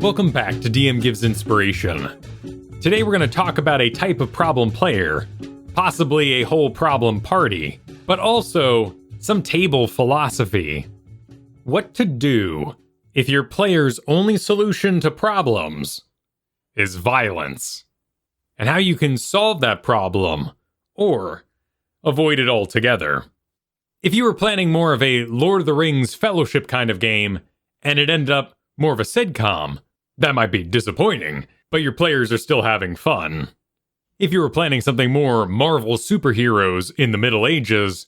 Welcome back to DM Gives Inspiration. Today we're going to talk about a type of problem player, possibly a whole problem party, but also some table philosophy. What to do if your player's only solution to problems is violence, and how you can solve that problem or avoid it altogether. If you were planning more of a Lord of the Rings Fellowship kind of game, and it ended up more of a sitcom, that might be disappointing, but your players are still having fun. If you were planning something more Marvel superheroes in the Middle Ages,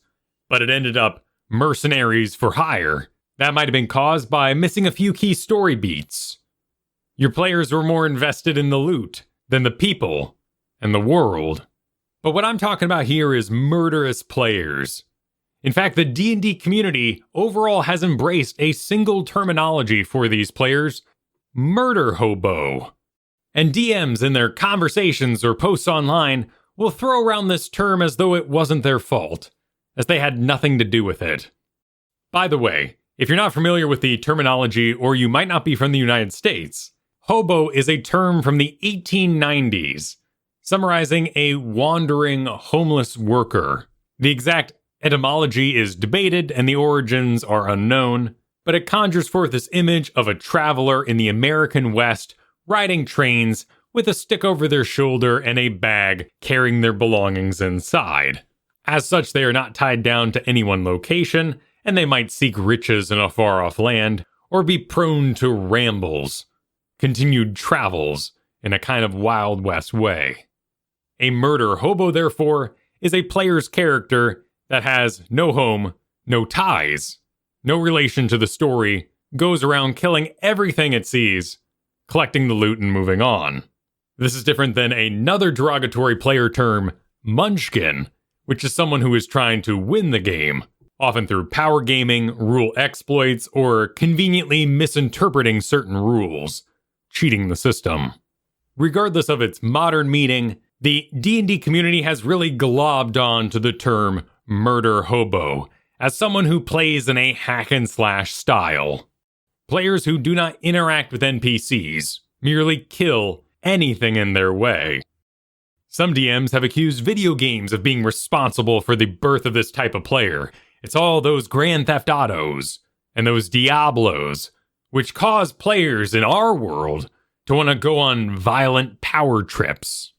but it ended up mercenaries for hire, that might have been caused by missing a few key story beats. Your players were more invested in the loot than the people and the world. But what I'm talking about here is murderous players. In fact, the D&D community overall has embraced a single terminology for these players: murder hobo. And DMs in their conversations or posts online will throw around this term as though it wasn't their fault, as they had nothing to do with it. By the way, if you're not familiar with the terminology, or you might not be from the United States, hobo is a term from the 1890s, summarizing a wandering homeless worker. The exact etymology is debated and the origins are unknown, but it conjures forth this image of a traveler in the American West riding trains with a stick over their shoulder and a bag carrying their belongings inside. As such, they are not tied down to any one location, and they might seek riches in a far-off land, or be prone to rambles, continued travels, in a kind of Wild West way. A murder hobo, therefore, is a player's character that has no home, no ties, no relation to the story, goes around killing everything it sees, collecting the loot and moving on. This is different than another derogatory player term, munchkin, which is someone who is trying to win the game, often through power gaming, rule exploits, or conveniently misinterpreting certain rules, cheating the system. Regardless of its modern meaning, the D&D community has really globbed on to the term murder hobo as someone who plays in a hack-and-slash style. Players who do not interact with NPCs, merely kill anything in their way. Some DMs have accused video games of being responsible for the birth of this type of player. It's all those Grand Theft Autos and those Diablos, which cause players in our world to want to go on violent power trips.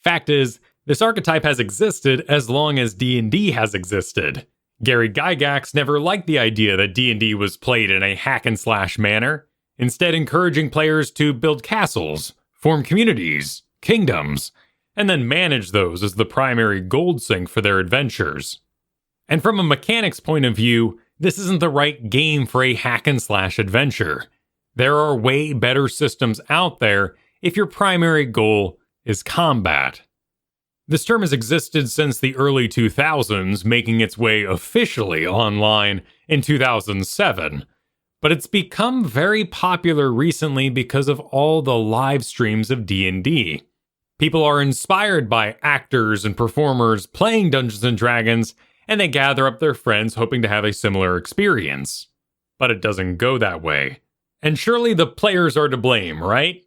Fact is, this archetype has existed as long as D&D has existed. Gary Gygax never liked the idea that D&D was played in a hack-and-slash manner, instead encouraging players to build castles, form communities, kingdoms, and then manage those as the primary gold sink for their adventures. And from a mechanics point of view, this isn't the right game for a hack-and-slash adventure. There are way better systems out there if your primary goal is combat. This term has existed since the early 2000s, making its way officially online in 2007, but it's become very popular recently because of all the live streams of D&D. People are inspired by actors and performers playing Dungeons & Dragons, and they gather up their friends hoping to have a similar experience. But it doesn't go that way. And surely the players are to blame, right?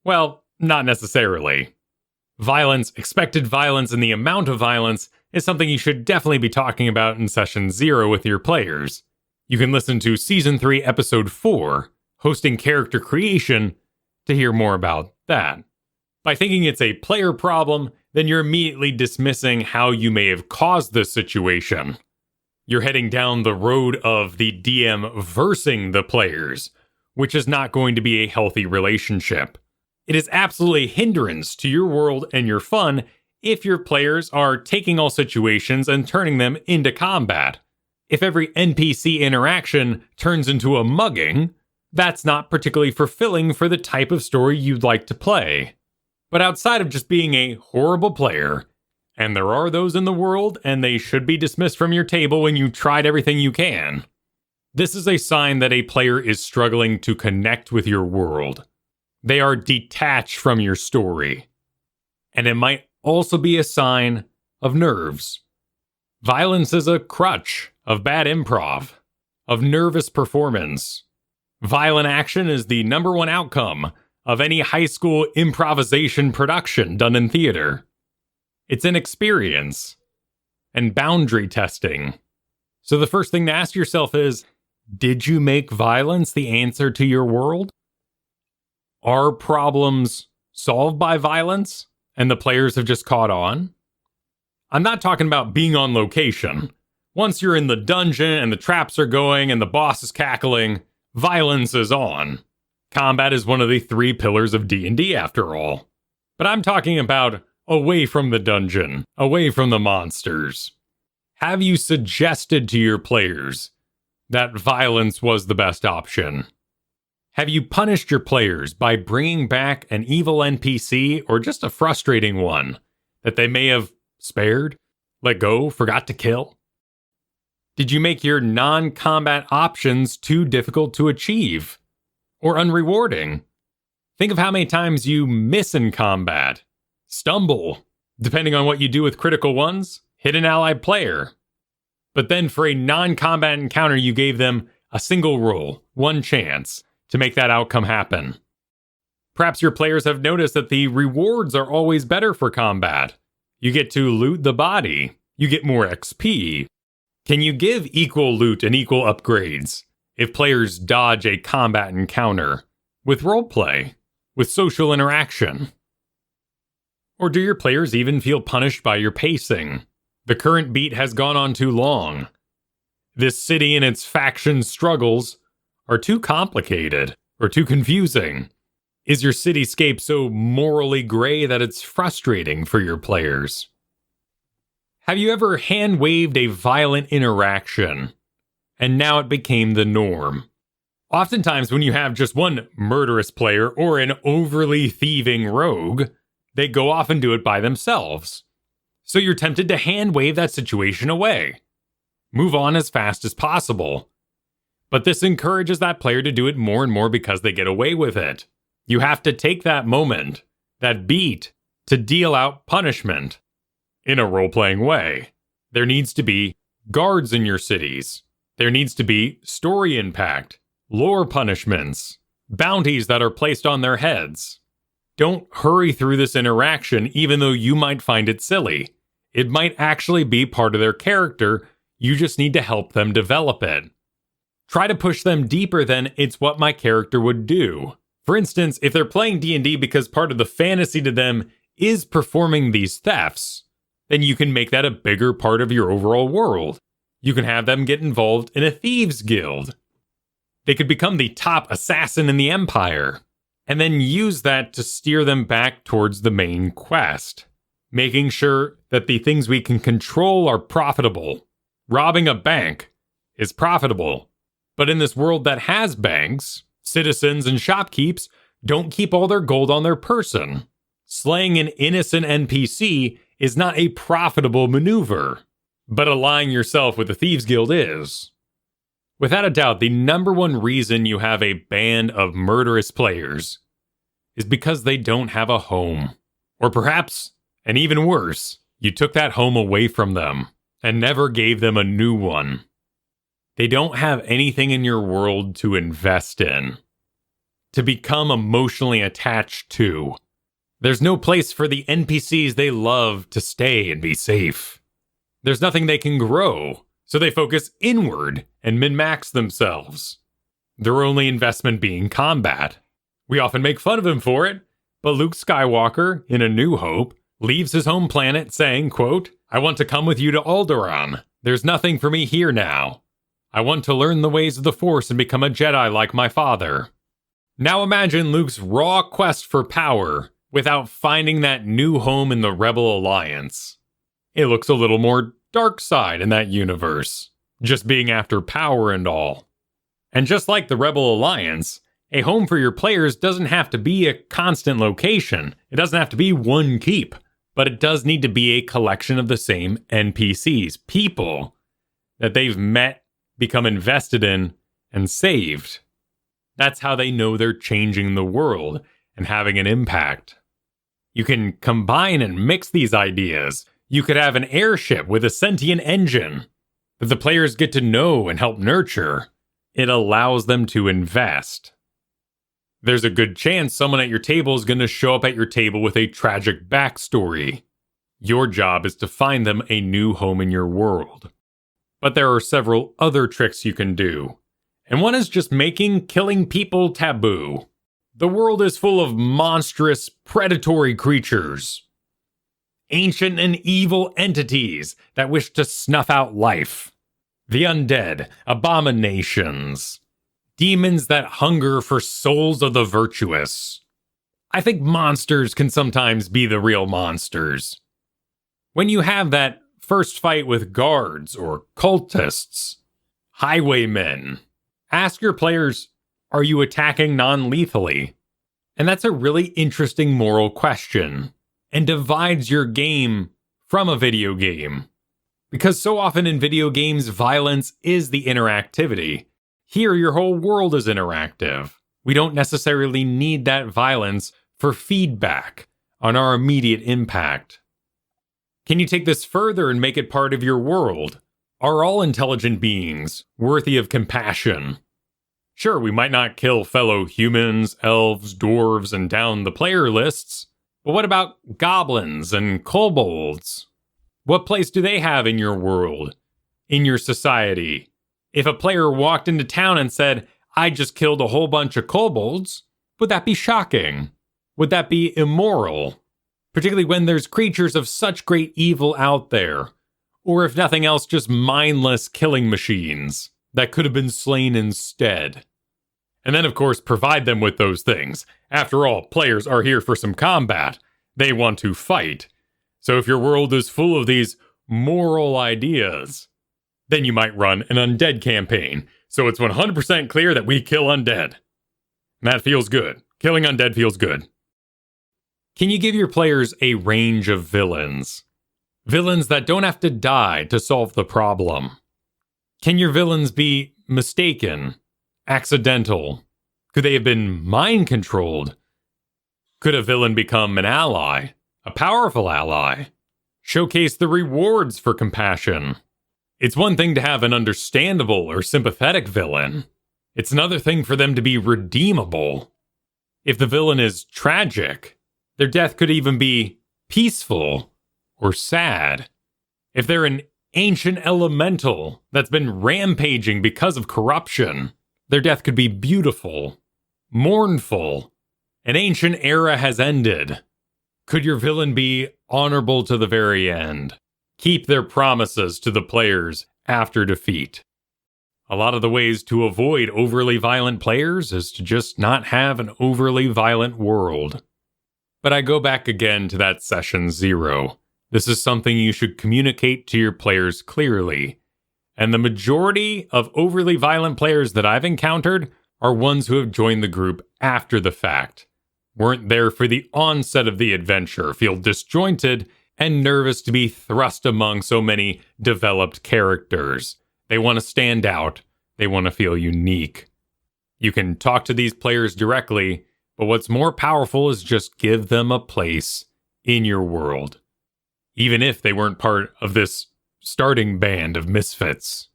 Well, not necessarily. Violence, expected violence, and the amount of violence is something you should definitely be talking about in Session 0 with your players. You can listen to Season 3, Episode 4, Hosting Character Creation, to hear more about that. By thinking it's a player problem, then you're immediately dismissing how you may have caused this situation. You're heading down the road of the DM versing the players, which is not going to be a healthy relationship. It is absolutely a hindrance to your world and your fun if your players are taking all situations and turning them into combat. If every NPC interaction turns into a mugging, that's not particularly fulfilling for the type of story you'd like to play. But outside of just being a horrible player, and there are those in the world, and they should be dismissed from your table when you tried everything you can, this is a sign that a player is struggling to connect with your world. They are detached from your story. And it might also be a sign of nerves. Violence is a crutch of bad improv, of nervous performance. Violent action is the number one outcome of any high school improvisation production done in theater. It's an experience and boundary testing. So the first thing to ask yourself is, did you make violence the answer to your world? Are problems solved by violence and the players have just caught on? I'm not talking about being on location. Once you're in the dungeon and the traps are going and the boss is cackling, violence is on. Combat is one of the 3 pillars of D&D after all. But I'm talking about away from the dungeon, away from the monsters. Have you suggested to your players that violence was the best option? Have you punished your players by bringing back an evil NPC or just a frustrating one that they may have spared, let go, forgot to kill? Did you make your non-combat options too difficult to achieve or unrewarding? Think of how many times you miss in combat, stumble, depending on what you do with critical ones, hit an allied player. But then for a non-combat encounter, you gave them a single roll, one chance to make that outcome happen. Perhaps your players have noticed that the rewards are always better for combat. You get to loot the body, you get more XP. Can you give equal loot and equal upgrades if players dodge a combat encounter with roleplay, with social interaction? Or do your players even feel punished by your pacing? The current beat has gone on too long. This city and its faction struggles are too complicated or too confusing. Is your cityscape so morally gray that it's frustrating for your players? Have you ever hand-waved a violent interaction, and now it became the norm? Oftentimes when you have just one murderous player or an overly thieving rogue, they go off and do it by themselves. So you're tempted to hand-wave that situation away. Move on as fast as possible. But this encourages that player to do it more and more because they get away with it. You have to take that moment, that beat, to deal out punishment. In a role-playing way. There needs to be guards in your cities. There needs to be story impact, lore punishments, bounties that are placed on their heads. Don't hurry through this interaction even though you might find it silly. It might actually be part of their character, you just need to help them develop it. Try to push them deeper than it's what my character would do. For instance, if they're playing D&D because part of the fantasy to them is performing these thefts, then you can make that a bigger part of your overall world. You can have them get involved in a thieves guild. They could become the top assassin in the empire, and then use that to steer them back towards the main quest, making sure that the things we can control are profitable. Robbing a bank is profitable, but in this world that has banks, citizens and shopkeepers don't keep all their gold on their person. Slaying an innocent NPC is not a profitable maneuver, but allying yourself with the Thieves Guild is. Without a doubt, the number one reason you have a band of murderous players is because they don't have a home. Or perhaps, and even worse, you took that home away from them and never gave them a new one. They don't have anything in your world to invest in, to become emotionally attached to. There's no place for the NPCs they love to stay and be safe. There's nothing they can grow, so they focus inward and min-max themselves. Their only investment being combat. We often make fun of him for it, but Luke Skywalker, in A New Hope, leaves his home planet saying, quote, "I want to come with you to Alderaan. There's nothing for me here now. I want to learn the ways of the Force and become a Jedi like my father." Now imagine Luke's raw quest for power without finding that new home in the Rebel Alliance. It looks a little more dark side in that universe, just being after power and all. And just like the Rebel Alliance, a home for your players doesn't have to be a constant location. It doesn't have to be one keep, but it does need to be a collection of the same NPCs, people that they've met, become invested in, and saved. That's how they know they're changing the world and having an impact. You can combine and mix these ideas. You could have an airship with a sentient engine that the players get to know and help nurture. it allows them to invest. There's a good chance someone at your table is going to show up at your table with a tragic backstory. Your job is to find them a new home in your world. But there are several other tricks you can do. And one is just making killing people taboo. The world is full of monstrous, predatory creatures. Ancient and evil entities that wish to snuff out life. The undead, abominations. Demons that hunger for souls of the virtuous. I think monsters can sometimes be the real monsters. When you have that first fight with guards or cultists, highwaymen, ask your players, are you attacking non-lethally? And that's a really interesting moral question, and divides your game from a video game. Because so often in video games, violence is the interactivity. Here, your whole world is interactive. We don't necessarily need that violence for feedback on our immediate impact. Can you take this further and make it part of your world? Are all intelligent beings worthy of compassion? Sure, we might not kill fellow humans, elves, dwarves, and down the player lists, but what about goblins and kobolds? What place do they have in your world, in your society? If a player walked into town and said, I just killed a whole bunch of kobolds, would that be shocking? Would that be immoral? Particularly when there's creatures of such great evil out there. Or if nothing else, just mindless killing machines that could have been slain instead. And then, of course, provide them with those things. After all, players are here for some combat. They want to fight. So if your world is full of these moral ideas, then you might run an undead campaign. So it's 100% clear that we kill undead. And that feels good. Killing undead feels good. Can you give your players a range of villains? Villains that don't have to die to solve the problem. Can your villains be mistaken? Accidental? Could they have been mind-controlled? Could a villain become an ally? A powerful ally? Showcase the rewards for compassion. It's one thing to have an understandable or sympathetic villain. It's another thing for them to be redeemable. If the villain is tragic, their death could even be peaceful or sad. If they're an ancient elemental that's been rampaging because of corruption, their death could be beautiful, mournful. An ancient era has ended. Could your villain be honorable to the very end? Keep their promises to the players after defeat. A lot of the ways to avoid overly violent players is to just not have an overly violent world. But I go back again to that session 0. This is something you should communicate to your players clearly. And the majority of overly violent players that I've encountered are ones who have joined the group after the fact, weren't there for the onset of the adventure, feel disjointed, and nervous to be thrust among so many developed characters. They want to stand out. They want to feel unique. You can talk to these players directly, but what's more powerful is just give them a place in your world, even if they weren't part of this starting band of misfits.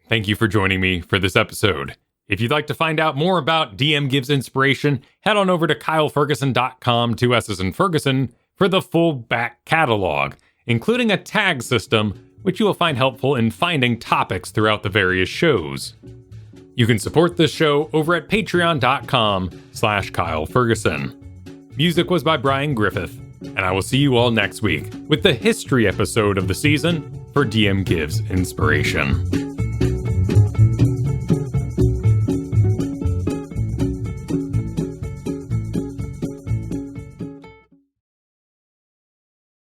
Thank you for joining me for this episode. If you'd like to find out more about DM Gives Inspiration, head on over to kylefergusson.com, 2 S's in Fergusson, for the full back catalog, including a tag system, which you will find helpful in finding topics throughout the various shows. You can support this show over at patreon.com/Kyle Fergusson. Music was by Brian Griffith, and I will see you all next week with the history episode of the season for DM Gives Inspiration.